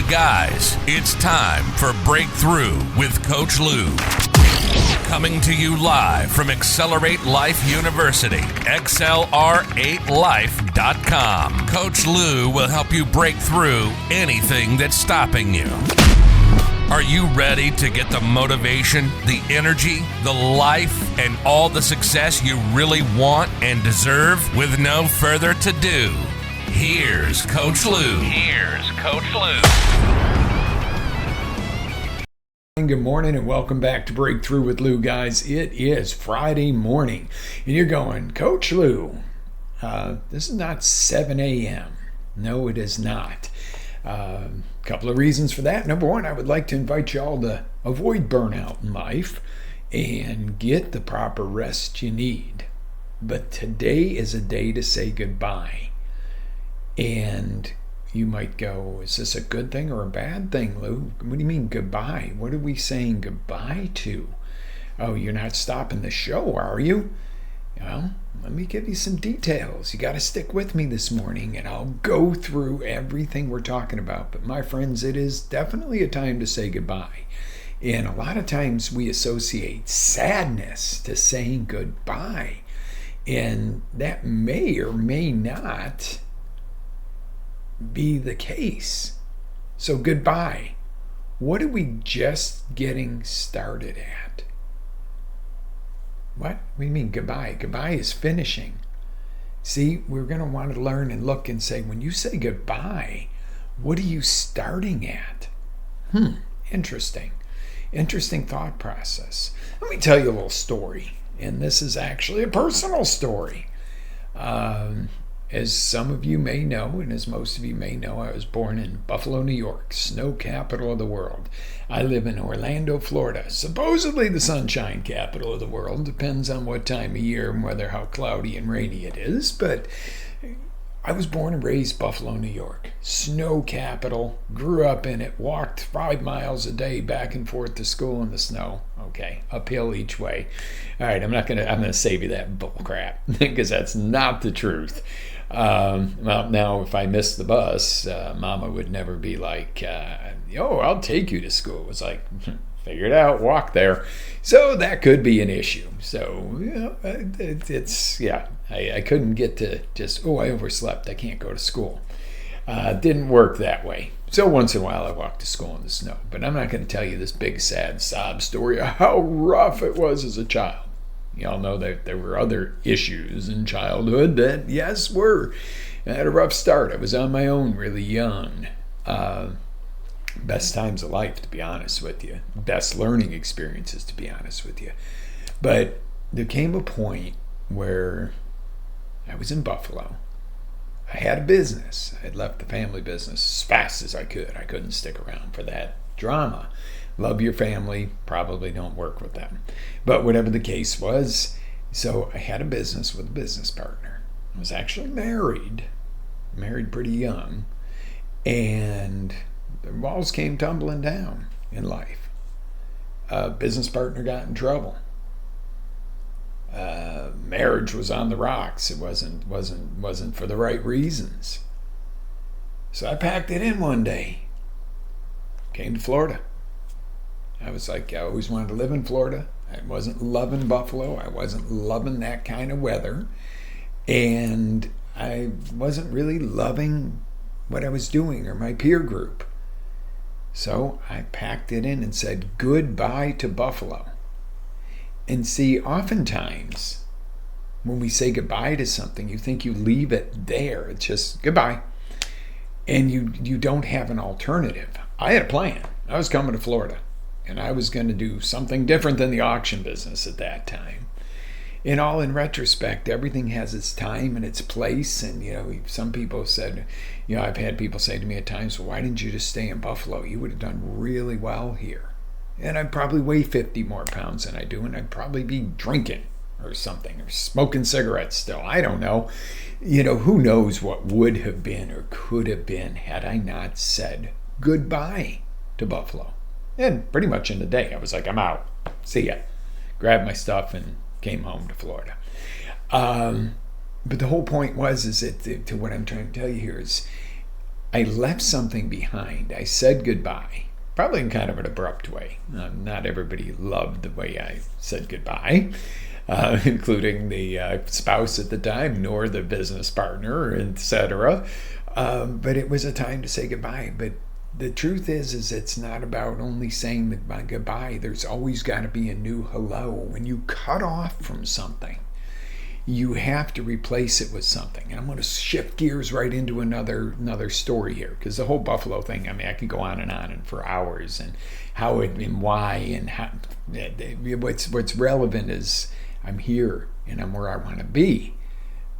Hey guys, it's time for Breakthrough with Coach Lou. Coming to you live from Accelerate Life University, XLR8Life.com. Coach Lou will help you break through anything that's stopping you. Are you ready to get the motivation, the energy, the life, and all the success you really want and deserve? With no further ado, here's Coach Lou. Good morning and welcome back to Breakthrough with Lou, guys. It is Friday morning and you're going, Coach Lou, this is not 7 a.m. No, it is not. Couple of reasons for that. Number one, I would like to invite you all to avoid burnout in life and get the proper rest you need. But today is a day to say goodbye. And you might go, is this a good thing or a bad thing, Lou? What do you mean goodbye? What are we saying goodbye to? Oh, you're not stopping the show, are you? Well, let me give you some details. You got to stick with me this morning and I'll go through everything we're talking about. But my friends, it is definitely a time to say goodbye. And a lot of times we associate sadness to saying goodbye. And that may or may not be the case. So goodbye. What are we just getting started at? What do you mean goodbye? Goodbye is finishing. See, we're going to want to learn and look and say, when you say goodbye, what are you starting at? Interesting. Interesting thought process. Let me tell you a little story. And this is actually a personal story. As some of you may know, and as most of you may know, I was born in Buffalo, New York, snow capital of the world. I live in Orlando, Florida, supposedly the sunshine capital of the world. Depends on what time of year and whether how cloudy and rainy it is. But I was born and raised Buffalo, New York, snow capital, grew up in it, walked 5 miles a day back and forth to school in the snow. Okay, uphill each way. All right, I'm gonna save you that bull crap because that's not the truth. Well, now if I missed the bus, Mama would never be like, I'll take you to school. It was like, figure it out, walk there. So that could be an issue. So I couldn't get to just, I overslept, I can't go to school. Didn't work that way. So once in a while I walked to school in the snow. But I'm not going to tell you this big sad sob story of how rough it was as a child. You all know that there were other issues in childhood that, yes, I had a rough start. I was on my own really young. Best times of life, to be honest with you. Best learning experiences, to be honest with you. But there came a point where I was in Buffalo. I had a business. I had left the family business as fast as I could. I couldn't stick around for that drama. Love your family, probably don't work with them. But whatever the case was, so I had a business with a business partner. I was actually married pretty young, and the walls came tumbling down in life. Business partner got in trouble. Marriage was on the rocks. It wasn't for the right reasons. So I packed it in one day. Came to Florida. I was like, I always wanted to live in Florida. I wasn't loving Buffalo. I wasn't loving that kind of weather. And I wasn't really loving what I was doing or my peer group. So I packed it in and said goodbye to Buffalo. And see, oftentimes when we say goodbye to something, you think you leave it there. It's just goodbye. And you don't have an alternative. I had a plan. I was coming to Florida. And I was going to do something different than the auction business at that time. And all in retrospect, everything has its time and its place. And, some people said, I've had people say to me at times, well, why didn't you just stay in Buffalo? You would have done really well here. And I'd probably weigh 50 more pounds than I do. And I'd probably be drinking or something or smoking cigarettes still. I don't know. Who knows what would have been or could have been had I not said goodbye to Buffalo. And pretty much in a day, I was like, I'm out. See ya. Grabbed my stuff and came home to Florida. But the whole point was, to what I'm trying to tell you here is, I left something behind. I said goodbye, probably in kind of an abrupt way. Not everybody loved the way I said goodbye, including the spouse at the time, nor the business partner, etc. But it was a time to say goodbye. But the truth is it's not about only saying goodbye. There's always got to be a new hello. When you cut off from something, you have to replace it with something. And I'm going to shift gears right into another story here, because the whole Buffalo thing, I mean, I could go on and for hours, and how it and why and how. What's relevant is I'm here and I'm where I want to be,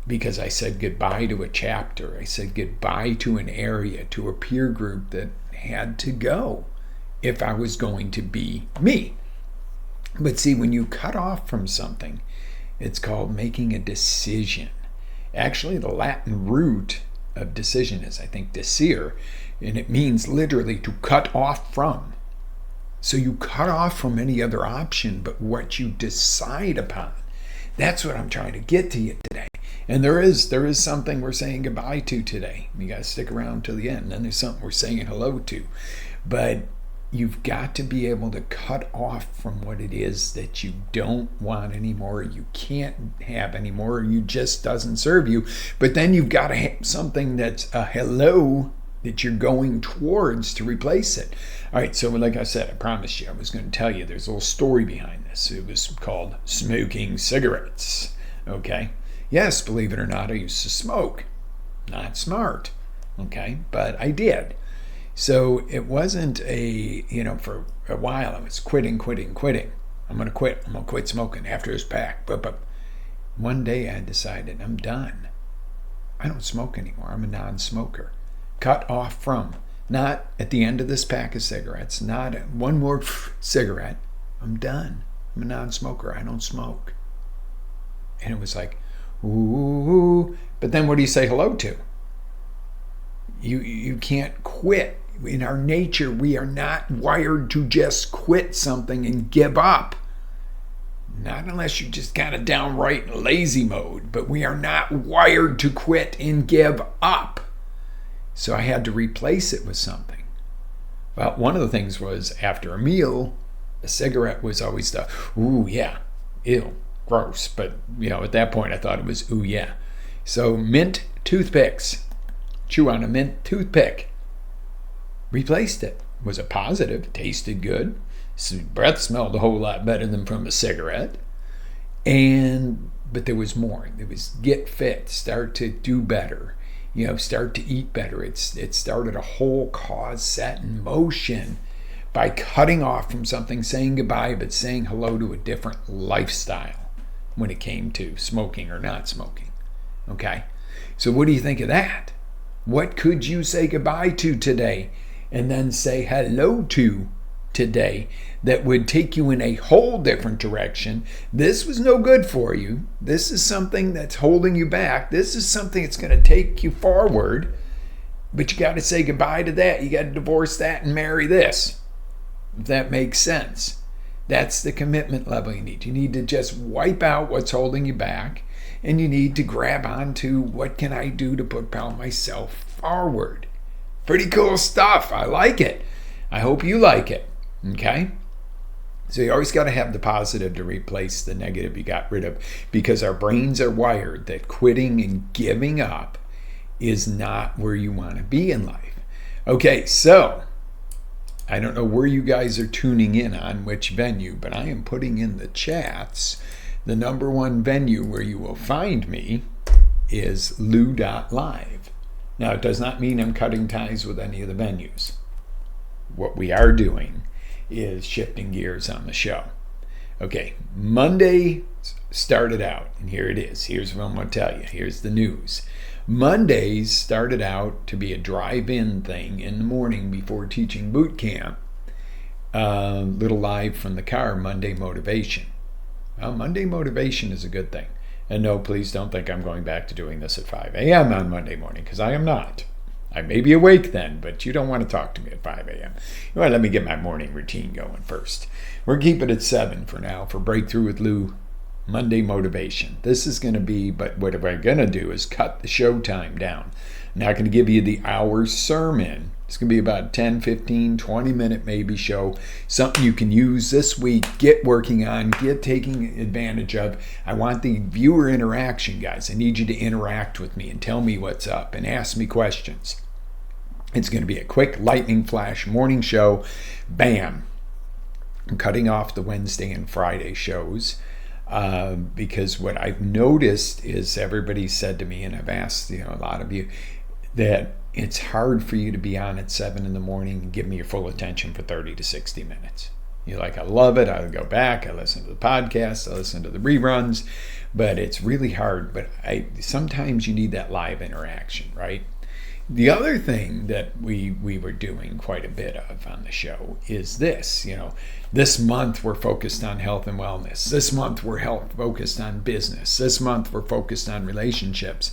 because I said goodbye to a chapter. I said goodbye to an area, to a peer group that had to go if I was going to be me. But see, when you cut off from something, it's called making a decision. Actually, the Latin root of decision is, I think, desire, and it means literally to cut off from. So you cut off from any other option but what you decide upon. That's what I'm trying to get to you today. And there is something we're saying goodbye to today. You got to stick around till the end. And then there's something we're saying hello to. But you've got to be able to cut off from what it is that you don't want anymore, you can't have anymore, you just doesn't serve you. But then you've got to have something that's a hello that you're going towards to replace it. All right, so like I said, I promised you I was going to tell you there's a little story behind this. It was called smoking cigarettes. Okay? Yes, believe it or not, I used to smoke. Not smart. Okay? But I did. So it wasn't for a while I was quitting. I'm going to quit. I'm going to quit smoking after this pack. But one day I decided I'm done. I don't smoke anymore. I'm a non-smoker. Cut off from. Not at the end of this pack of cigarettes. Not one more cigarette. I'm done. I'm a non-smoker. I don't smoke. And it was like, ooh. But then what do you say hello to? You can't quit. In our nature, we are not wired to just quit something and give up. Not unless you just kind of downright lazy mode, but we are not wired to quit and give up. So I had to replace it with something. Well, one of the things was after a meal, a cigarette was always the, ooh, yeah, ew, gross. But, at that point I thought it was, ooh, yeah. So mint toothpicks. Chew on a mint toothpick. Replaced it. Was a positive. Tasted good. Breath smelled a whole lot better than from a cigarette. But there was more. There was get fit. Start to do better. Start to eat better. It started a whole cause set in motion by cutting off from something, saying goodbye, but saying hello to a different lifestyle when it came to smoking or not smoking. Okay? So what do you think of that? What could you say goodbye to today and then say hello to today that would take you in a whole different direction? This was no good for you. This is something that's holding you back. This is something that's going to take you forward. But you got to say goodbye to that. You got to divorce that and marry this. If that makes sense. That's the commitment level you need. You need to just wipe out what's holding you back. And you need to grab onto what can I do to propel myself forward. Pretty cool stuff. I like it. I hope you like it. Okay? So you always got to have the positive to replace the negative you got rid of, because our brains are wired that quitting and giving up is not where you want to be in life. Okay, so I don't know where you guys are tuning in on, which venue, but I am putting in the chats. The number one venue where you will find me is Lou.live. Now, it does not mean I'm cutting ties with any of the venues. What we are doing is shifting gears on the show. Okay, Monday started out, and here it is. Here's what I'm going to tell you. Here's the news. Mondays started out to be a drive-in thing in the morning before teaching boot camp. Little live from the car, Monday motivation. Well, Monday motivation is a good thing. And no, please don't think I'm going back to doing this at 5 a.m. on Monday morning, because I am not. I may be awake then, but you don't want to talk to me at 5 a.m. You want to let me get my morning routine going first. We're going to keep it at 7 for now for Breakthrough with Lou Monday motivation. This is going to be, but what I'm going to do is cut the show time down. I'm not going to give you the hour sermon. It's going to be about 10, 15, 20 minute maybe show. Something you can use this week, get working on, get taking advantage of. I want the viewer interaction, guys. I need you to interact with me and tell me what's up and ask me questions. It's going to be a quick lightning flash morning show. Bam. I'm cutting off the Wednesday and Friday shows. Because what I've noticed is everybody said to me, and I've asked a lot of you, that it's hard for you to be on at 7 in the morning and give me your full attention for 30 to 60 minutes. You're like, I love it. I go back, I listen to the podcast, I listen to the reruns, but it's really hard. But sometimes you need that live interaction, right? The other thing that we were doing quite a bit of on the show is this, this month we're focused on health and wellness. This month we're focused on business. This month we're focused on relationships.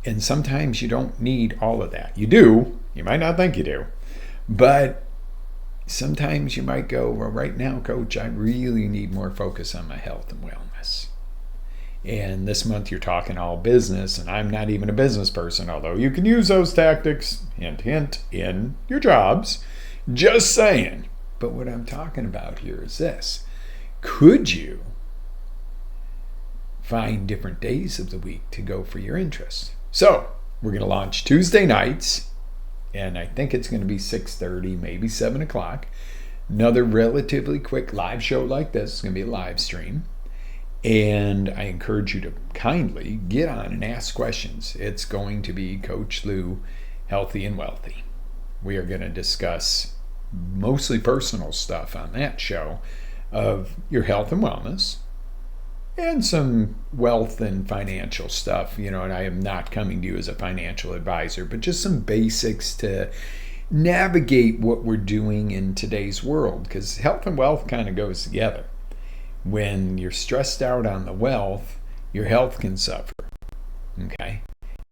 And sometimes you don't need all of that. You do. You might not think you do. But sometimes you might go, well, right now, Coach, I really need more focus on my health and wellness. And this month you're talking all business, and I'm not even a business person, although you can use those tactics, hint, hint, in your jobs. Just saying. But what I'm talking about here is this. Could you find different days of the week to go for your interests? So we're going to launch Tuesday nights, and I think it's going to be 6:30, maybe 7 o'clock. Another relatively quick live show like this. It's going to be a live stream. And I encourage you to kindly get on and ask questions. It's going to be Coach Lou, Healthy and Wealthy. We are going to discuss mostly personal stuff on that show of your health and wellness and some wealth and financial stuff. And I am not coming to you as a financial advisor, but just some basics to navigate what we're doing in today's world, because health and wealth kind of goes together. When you're stressed out on the wealth, your health can suffer, okay?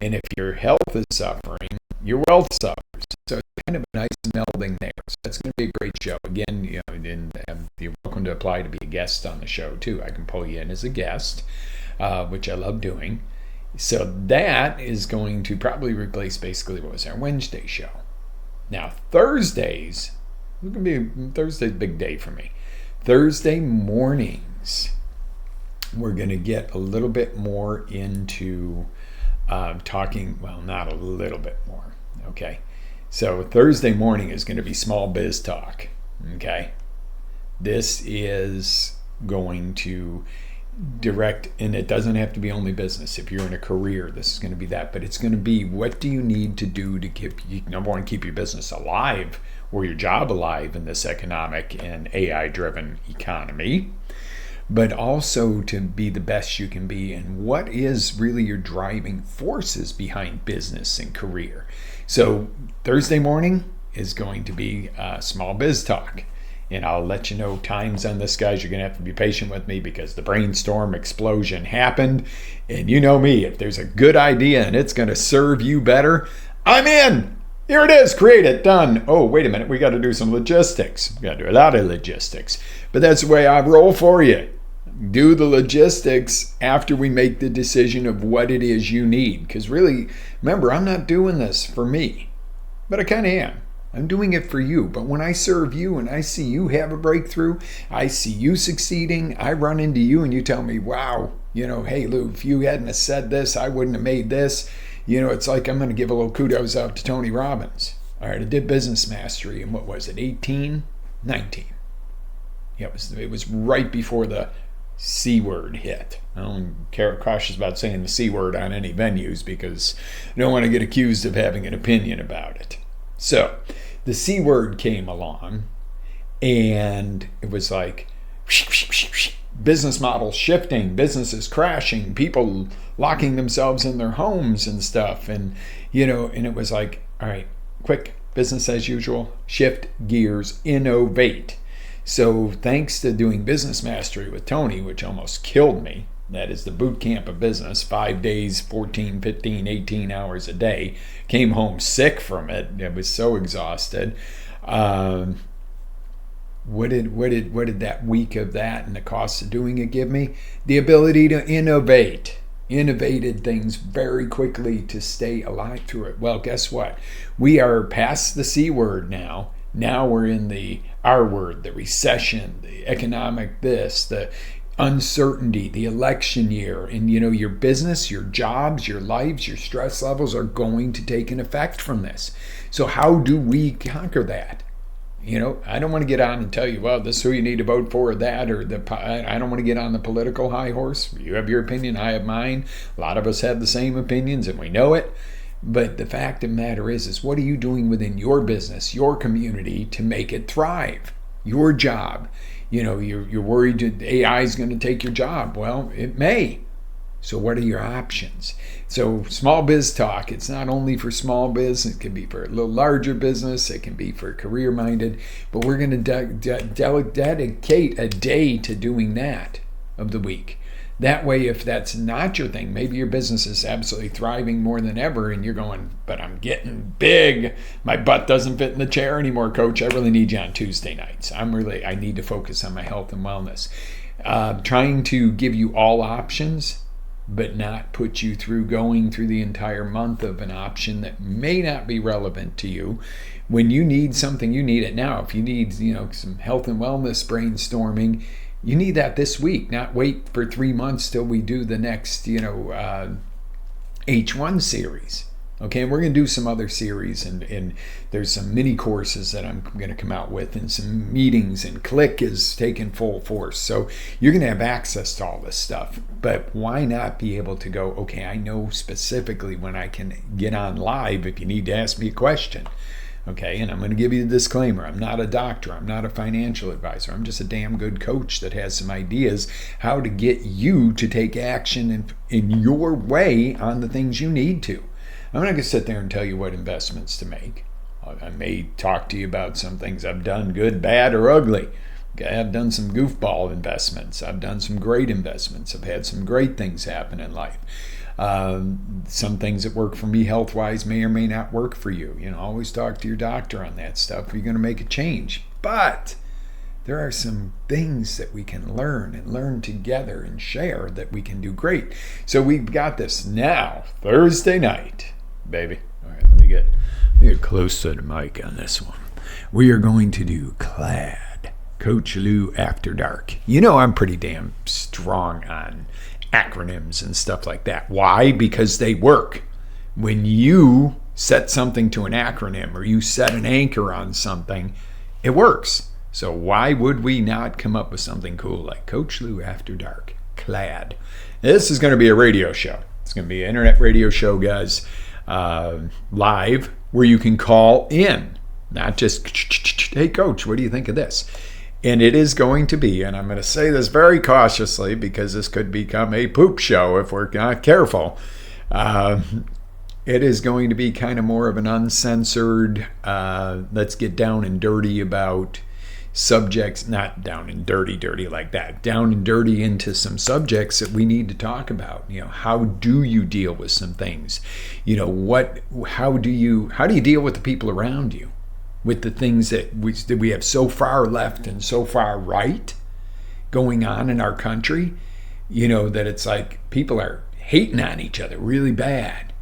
And if your health is suffering, your wealth suffers. So it's kind of a nice melding there. So it's going to be a great show. Again, you're welcome to apply to be a guest on the show, too. I can pull you in as a guest, which I love doing. So that is going to probably replace basically what was our Wednesday show. Now, Thursday's a big day for me. Thursday mornings, we're going to get a little bit more into talking, well, not a little bit more, okay? So Thursday morning is going to be small biz talk, okay? This is going to direct, and it doesn't have to be only business. If you're in a career, this is going to be that, but it's going to be, what do you need to do to keep your business alive or your job alive in this economic and AI-driven economy, but also to be the best you can be, and what is really your driving forces behind business and career. So Thursday morning is going to be small biz talk. And I'll let you know times on this, guys. You're going to have to be patient with me because the brainstorm explosion happened. And you know me, if there's a good idea and it's going to serve you better, I'm in. Here it is. Create it. Done. Oh, wait a minute. We got to do some logistics. We got to do a lot of logistics. But that's the way I roll for you. Do the logistics after we make the decision of what it is you need. Because really, remember, I'm not doing this for me. But I kind of am. I'm doing it for you. But when I serve you and I see you have a breakthrough, I see you succeeding, I run into you and you tell me, wow, hey, Lou, if you hadn't have said this, I wouldn't have made this. It's like I'm going to give a little kudos out to Tony Robbins. All right, I did Business Mastery in, what was it, 18, 19. Yeah, it was right before the C word hit. I'm cautious about saying the C word on any venues because I don't want to get accused of having an opinion about it. So the C word came along and it was like business models shifting, businesses crashing, people locking themselves in their homes and stuff. And, and it was like, all right, quick, business as usual, shift gears, innovate. So thanks to doing Business Mastery with Tony, which almost killed me, that is the boot camp of business, 5 days, 14, 15, 18 hours a day. Came home sick from it. I was so exhausted. what did that week of that and the cost of doing it give me? The ability to innovated things very quickly to stay alive through it. Well, guess what? We are past the C word now. Now we're in the R word, the recession, the economic this, the uncertainty, the election year, and your business, your jobs, your lives, your stress levels are going to take an effect from this. So how do we conquer that? I don't want to get on and tell you, well, this is who you need to vote for, or that, or I don't want to get on the political high horse. You have your opinion, I have mine. A lot of us have the same opinions, and we know it. But the fact of the matter is what are you doing within your business, your community, to make it thrive? Your job. You're worried AI is going to take your job. Well, it may. So what are your options? So small biz talk, it's not only for small biz, it can be for a little larger business, it can be for career minded, but we're going to dedicate a day to doing that of the week. That way, if that's not your thing, maybe your business is absolutely thriving more than ever and you're going, but I'm getting big. My butt doesn't fit in the chair anymore, coach. I really need you on Tuesday nights. I need to focus on my health and wellness. Trying to give you all options, but not put you through going through the entire month of an option that may not be relevant to you. When you need something, you need it now. If you need, some health and wellness brainstorming, you need that this week, not wait for 3 months till we do the next, H1 series. Okay, and we're going to do some other series, and there's some mini courses that I'm going to come out with, and some meetings, and Click is taking full force. So you're going to have access to all this stuff. But why not be able to go, okay, I know specifically when I can get on live if you need to ask me a question. Okay, and I'm going to give you the disclaimer. I'm not a doctor. I'm not a financial advisor. I'm just a damn good coach that has some ideas how to get you to take action in your way on the things you need to. I'm not going to sit there and tell you what investments to make. I may talk to you about some things I've done, good, bad, or ugly. Okay, I've done some goofball investments. I've done some great investments. I've had some great things happen in life. Some things that work for me health-wise may or may not work for you. Always talk to your doctor on that stuff if you're going to make a change. But there are some things that we can learn together and share that we can do great. So we've got this now, Thursday night, baby. All right, let me get close to the mic on this one. We are going to do CLAD, Coach Lou After Dark. I'm pretty damn strong on acronyms and stuff like that. Why? Because they work. When you set something to an acronym or you set an anchor on something, it works. So why would we not come up with something cool like Coach Lou After Dark, CLAD? This is going to be a radio show. It's going to be an internet radio show, guys, live, where you can call in, not just, hey, coach, what do you think of this? And it is going to be, and I'm going to say this very cautiously because this could become a poop show if we're not careful. It is going to be kind of more of an uncensored, let's get down and dirty about subjects, not down and dirty like that, down and dirty into some subjects that we need to talk about. How do you deal with some things? How do you deal with the people around you? With the things that we have so far left and so far right going on in our country, that it's like people are hating on each other really bad,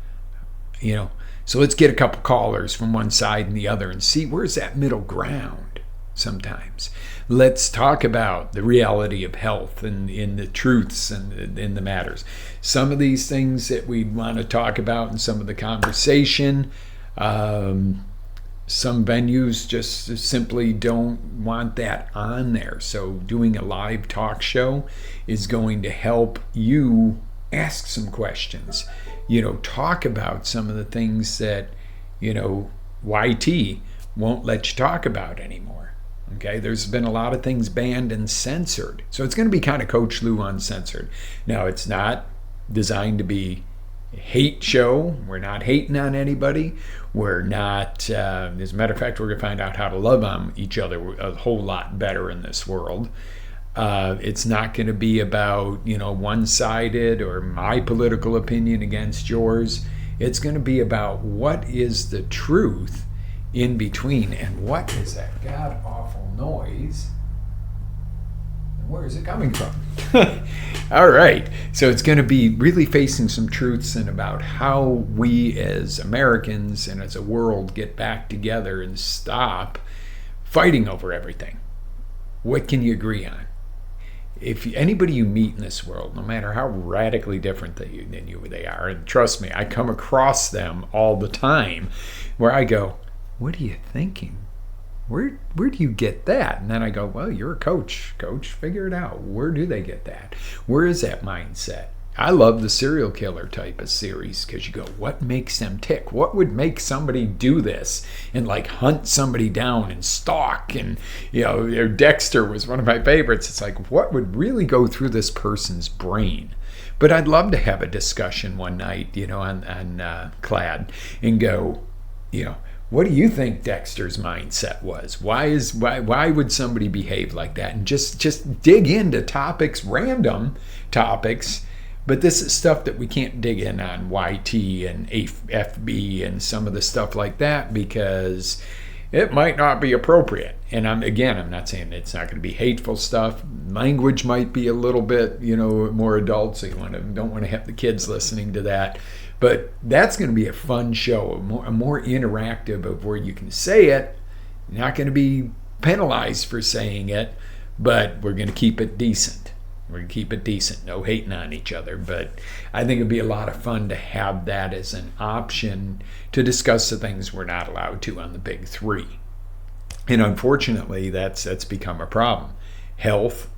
So let's get a couple callers from one side and the other and see where's that middle ground sometimes. Let's talk about the reality of health and in the truths and in the matters. Some of these things that we want to talk about in some of the conversation, some venues just simply don't want that on there. So doing a live talk show is going to help you ask some questions. Talk about some of the things that, YT won't let you talk about anymore. Okay, there's been a lot of things banned and censored. So it's going to be kind of Coach Lou Uncensored. Now, it's not designed to be hate show. We're not hating on anybody. We're not, as a matter of fact, we're going to find out how to love on each other a whole lot better in this world. It's not going to be about, one-sided or my political opinion against yours. It's going to be about what is the truth in between and what is that god-awful noise Where is it coming from? All right. So it's going to be really facing some truths and about how we as Americans and as a world get back together and stop fighting over everything. What can you agree on? If anybody you meet in this world, no matter how radically different than you they are, and trust me, I come across them all the time where I go, what are you thinking? Where do you get that? And then I go, well, you're a coach. Coach, figure it out. Where do they get that? Where is that mindset? I love the serial killer type of series because you go, what makes them tick? What would make somebody do this and like hunt somebody down and stalk? And, you know, Dexter was one of my favorites. It's like, what would really go through this person's brain? But I'd love to have a discussion one night, you know, on CLAD and go, you know, what do you think Dexter's mindset was? Why would somebody behave like that? And just dig into topics, random topics. But this is stuff that we can't dig in on YT and FB and some of the stuff like that because it might not be appropriate. And I'm not saying it's not going to be hateful stuff. Language might be a little bit, you know, more adult, so you don't want to have the kids listening to that. But that's going to be a fun show, a more interactive of where you can say it. You're not going to be penalized for saying it, but we're going to keep it decent. We're going to keep it decent, no hating on each other. But I think it'd be a lot of fun to have that as an option to discuss the things we're not allowed to on the big three. And unfortunately, that's become a problem. Health,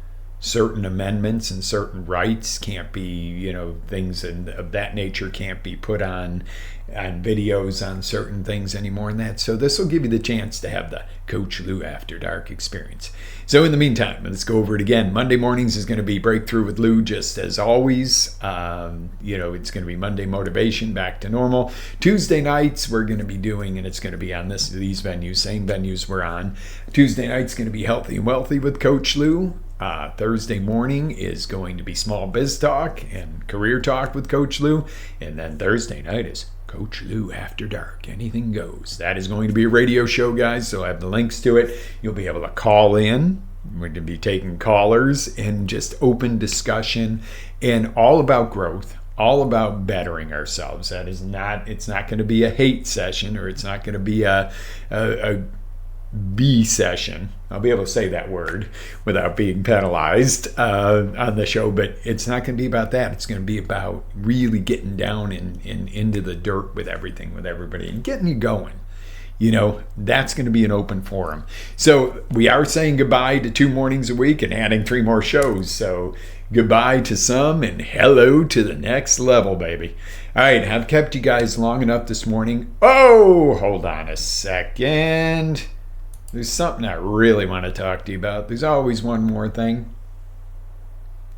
certain amendments and certain rights can't be, you know, things of that nature can't be put on videos on certain things anymore and that. So this will give you the chance to have the Coach Lou After Dark experience. So in the meantime, let's go over it again. Monday mornings is going to be Breakthrough with Lou, just as always. You know, it's going to be Monday Motivation, back to normal. Tuesday nights we're going to be doing, and it's going to be on these venues, same venues we're on. Tuesday night's going to be Healthy and Wealthy with Coach Lou. Thursday morning is going to be Small Biz Talk and Career Talk with Coach Lou. And then Thursday night is Coach Lou After Dark. Anything goes. That is going to be a radio show, guys, so I have the links to it. You'll be able to call in. We're going to be taking callers and just open discussion and all about growth, all about bettering ourselves. It's not going to be a hate session, or it's not going to be a B session. I'll be able to say that word without being penalized on the show, but it's not going to be about that. It's going to be about really getting down and into the dirt with everything, with everybody, and getting you going. You know, that's going to be an open forum. So we are saying goodbye to 2 mornings a week and adding 3 more shows. So goodbye to some and hello to the next level, baby. All right, I've kept you guys long enough this morning. Oh, hold on a second. There's something I really want to talk to you about. There's always one more thing.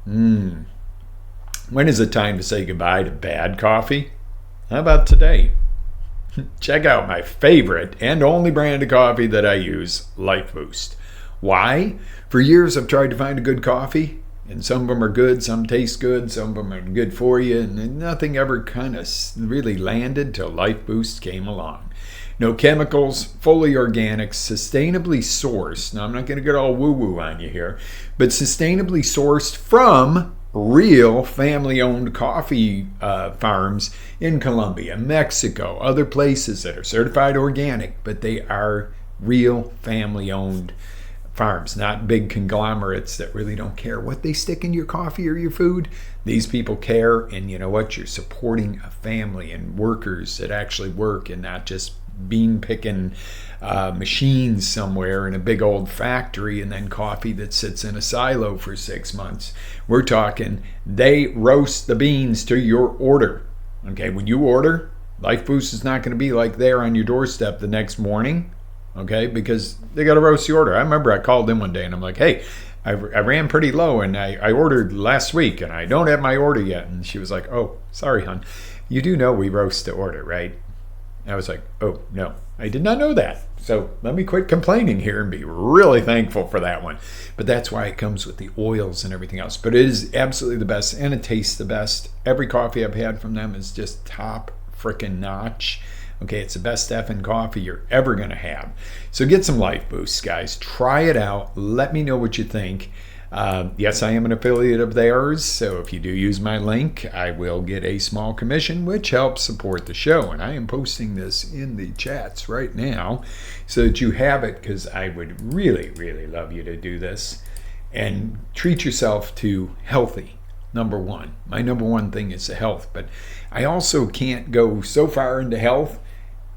When is it time to say goodbye to bad coffee? How about today? Check out my favorite and only brand of coffee that I use, Life Boost. Why? For years I've tried to find a good coffee, and some of them are good, some taste good, some of them are good for you, and nothing ever kind of really landed till Life Boost came along. No chemicals, fully organic, sustainably sourced. Now, I'm not going to get all woo-woo on you here, but sustainably sourced from real family-owned coffee farms in Colombia, Mexico, other places that are certified organic, but they are real family-owned farms, not big conglomerates that really don't care what they stick in your coffee or your food. These people care, and you know what? You're supporting a family and workers that actually work and not just bean picking machines somewhere in a big old factory and then coffee that sits in a silo for 6 months. We're talking they roast the beans to your order. Okay, when you order, Life Boost is not going to be like there on your doorstep the next morning. Okay, because they got to roast the order. I remember I called in one day and I'm like, hey, I ran pretty low and I ordered last week and I don't have my order yet. And she was like, oh, sorry, hon. You do know we roast the order, right? I was like, oh, no, I did not know that. So let me quit complaining here and be really thankful for that one. But that's why it comes with the oils and everything else. But it is absolutely the best, and it tastes the best. Every coffee I've had from them is just top frickin' notch. Okay, it's the best effing coffee you're ever going to have. So get some Life Boosts, guys. Try it out. Let me know what you think. Yes, I am an affiliate of theirs, so if you do use my link, I will get a small commission, which helps support the show. And I am posting this in the chats right now so that you have it, because I would really, really love you to do this and treat yourself to healthy. Number one. My number one thing is the health, but I also can't go so far into health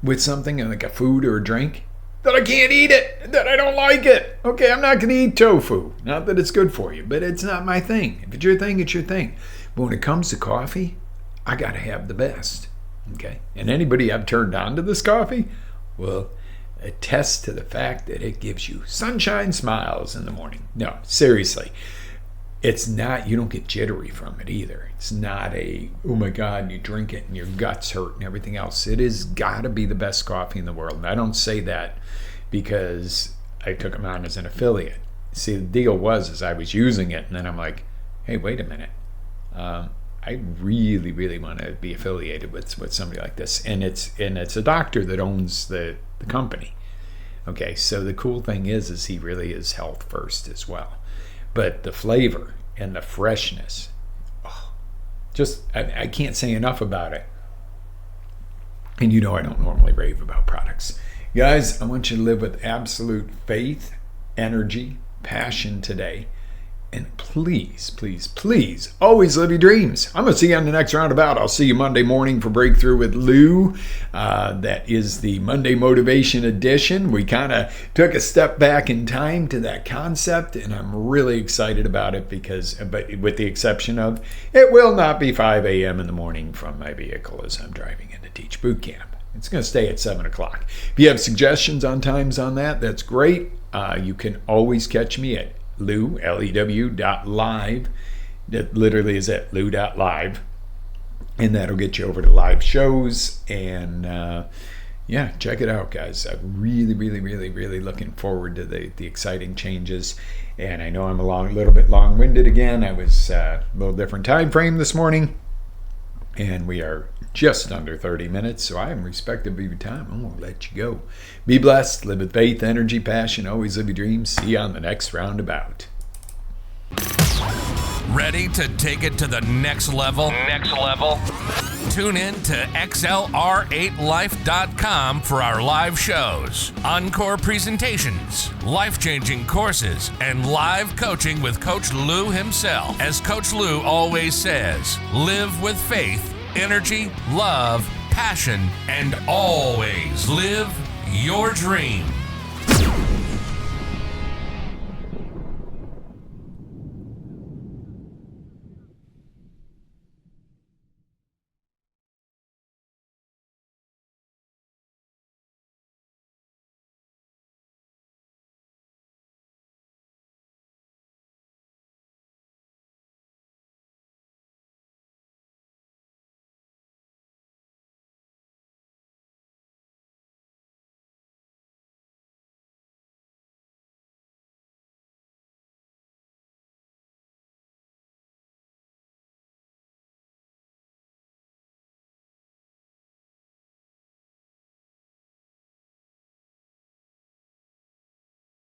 with something like a food or a drink that I can't eat it, that I don't like it. Okay, I'm not going to eat tofu. Not that it's good for you, but it's not my thing. If it's your thing, it's your thing. But when it comes to coffee, I got to have the best. Okay? And anybody I've turned on to this coffee will attest to the fact that it gives you sunshine smiles in the morning. No, seriously. It's not, you don't get jittery from it either. It's not a, oh my God, you drink it and your guts hurt and everything else. It has got to be the best coffee in the world. And I don't say that because I took them on as an affiliate. See, the deal was I was using it, and then I'm like, hey, wait a minute. I really, really want to be affiliated with somebody like this. And it's a doctor that owns the company. Okay, so the cool thing is he really is health first as well. But the flavor and the freshness, I can't say enough about it. And you know I don't normally rave about products. Guys, I want you to live with absolute faith, energy, passion today. And please, please, please, always live your dreams. I'm going to see you on the next roundabout. I'll see you Monday morning for Breakthrough with Lou. That is the Monday Motivation Edition. We kind of took a step back in time to that concept, and I'm really excited about it but with the exception of, it will not be 5 a.m. in the morning from my vehicle as I'm driving into Teach Boot Camp. It's going to stay at 7 o'clock. If you have suggestions on times on that, that's great. You can always catch me at Lew, Lew.live. That literally is at Lew.live. And that'll get you over to live shows. And check it out, guys. I'm really, really, really, really looking forward to the exciting changes. And I know I'm a little bit long-winded again. I was a little different time frame this morning. And we are just under 30 minutes, so I am respectful of your time. I'm going to let you go. Be blessed, live with faith, energy, passion, always live your dreams. See you on the next roundabout. Ready to take it to the next level? Tune in to XLR8Life.com for our live shows, encore presentations, life-changing courses, and live coaching with Coach Lou himself. As Coach Lou always says, live with faith, energy, love, passion, and always live your dream.